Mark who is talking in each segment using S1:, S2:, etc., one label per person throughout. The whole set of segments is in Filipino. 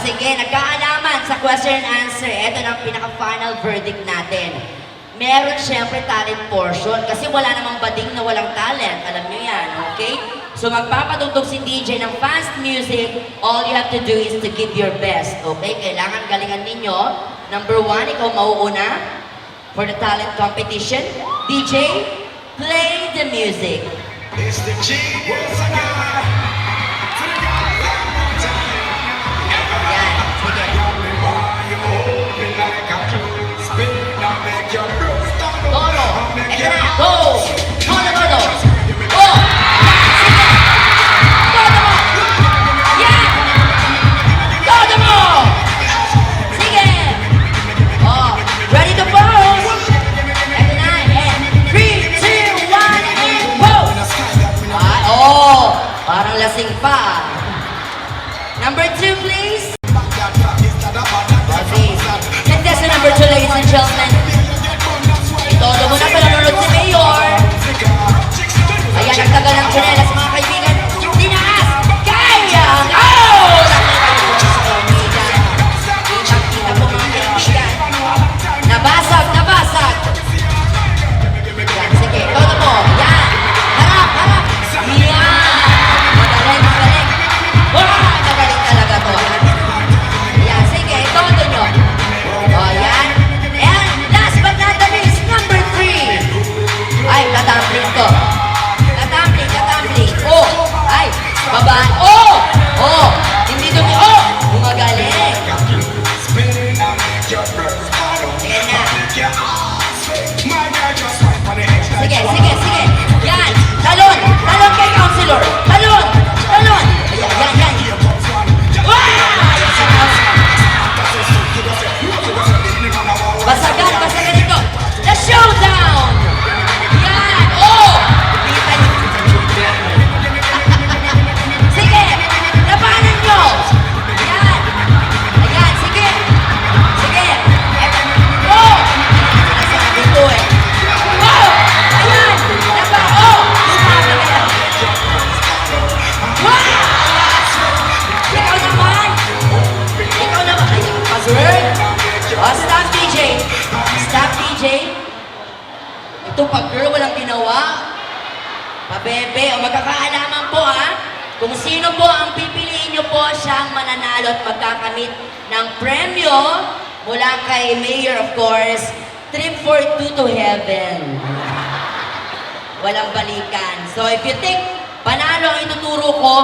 S1: sige, nagkaalaman sa question and answer. Ito na ang pinaka-final verdict natin. Meron siyempre talent portion kasi wala namang bading na walang talent. Alam nyo yan, okay? So magpapatugtog si DJ ng fast music. All you have to do is to give your best, okay? Kailangan galingan ninyo. Number 1, ikaw mauuna for the talent competition. DJ, play the music.
S2: It's the G-Boys
S1: Todo! Ito na! Go! Todo, todo! Go! Todo mo! Yan! Todo mo! Sige! Oh, ready to pose! Ito na! And 3, 2, 1, and pose! Oh! Parang lasing pa. Number 2, please. Contestant number 2, ladies and gentlemen. Todo mo na nanonood si Mayor. Ayan, nagtagal ng tsinelas mga kaibigan. Tinaas! Kaya! Oh! Kitang-kita po mga kaibigan. Nabasag, nabasag. Yan, sige, todo mo. Yan. Harap, harap. Yan. Magaling, magaling. Wow! Magaling talaga to. Yan, sige, todo nyo. O, yan. And last but not the least, number 3. Ay, tatumbling to. Tatumbling, tatumbling. Oh, ay, babaan. Oh, oh, hindi dumi. Oh, gumagaling. Ayan na. Sige, sige, sige. Yan, talon. Talon kay Counselor. Talon, talon. Ayan, yan, yan. Wow! Basagan, basagan ito. The showdown! Yan! Oh! Kita niyo. Sige! Labanan nyo! Yan! Ayan, sige! Sige! Oh! Sinasabi ko eh. Oh! Ayan! Laba! Oh! Lumaban ka lang. Wow! Ikaw naman! Ikaw naman! Ayan, pag-word! Oh, stop DJ! Stop DJ! Ito pag girl, walang ginawa. Pabebe, o magkakaalaman po ha. Kung sino po ang pipiliin nyo po siyang mananalo at magkakamit ng premyo mula kay Mayor of course, trip for two to heaven. Walang balikan. So if you think panalo ang ituturo ko,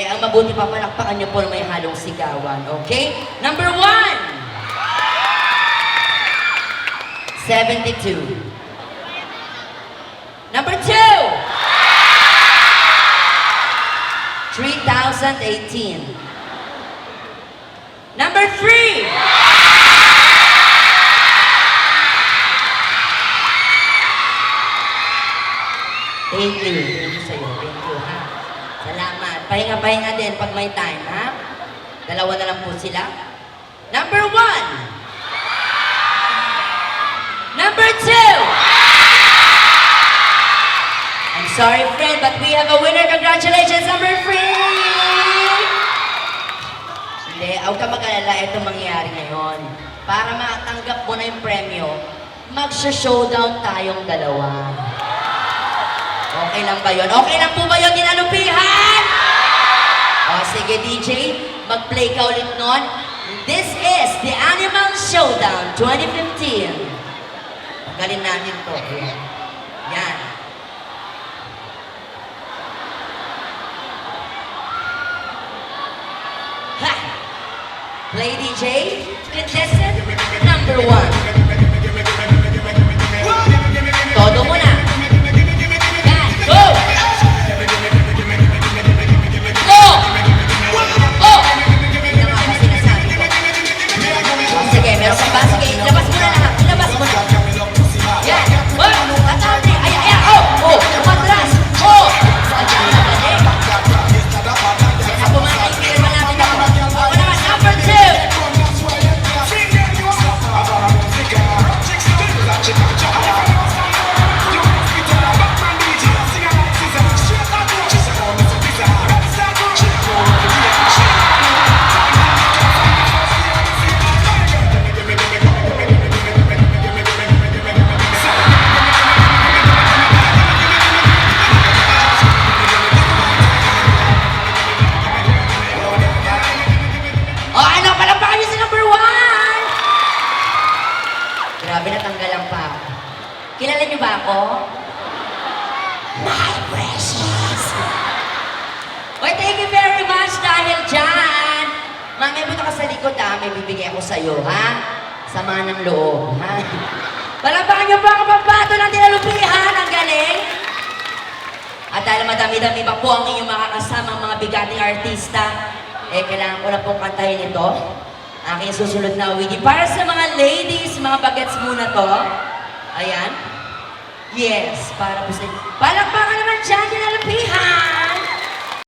S1: ang mabuti pa palakpakan nyo po na may halong sigawan. Okay? Number 1! 72. Number 2! 3,018. Number 3! Thank you. Thank you sa'yo. Thank you, ha? Salamat. Pahinga-pahinga din pag may time, ha? Dalawa na lang po sila. Number 1! Number 2! I'm sorry, friend, but we have a winner. Congratulations, number 3! Hindi, huwag ka mag-alala. Ito mangyayari ngayon. Para matanggap mo na yung premyo, magsha-showdown tayong dalawa. Okay lang ba yun? Okay lang po ba yun, dinalupihan? O, sige, DJ, mag-play ka ulit nun. This is the Animal Showdown 2015. Galing natin to. Yan. Ha! Play DJ, contestant number 1. Todo mo na. Yan, go! Go! Oh! Hindi na nga sinasabi ko. Sige, meron ka ba? Sige, ilabas mo na lahat. Ilabas mo na. Yan! Oh! Tatawin! Ay, ay, ay! Oh! Oh! Umatras! Oh! Saan ka na galing? Yan ang pumatay. Kailan ba natin ako? Ako naman, number 2! ako? My precious! Oy, thank you very much dahil dyan. Mami, punta ka sa likod ha. May bibigay ako sa'yo, ha? Sama ng loob, ha? Palapakan niyo po ang kapabato ng tinalupihan. Ang galing! At dahil madami-dami pa po ang inyong makakasama mga bigating artista, kailangan ko na pong kantahin ito. Aking susunod na wiki. Para sa mga ladies, mga bagets muna to. Ayan. Yes, para po sa inyo. Palakpakan naman dyan, tinalupihan!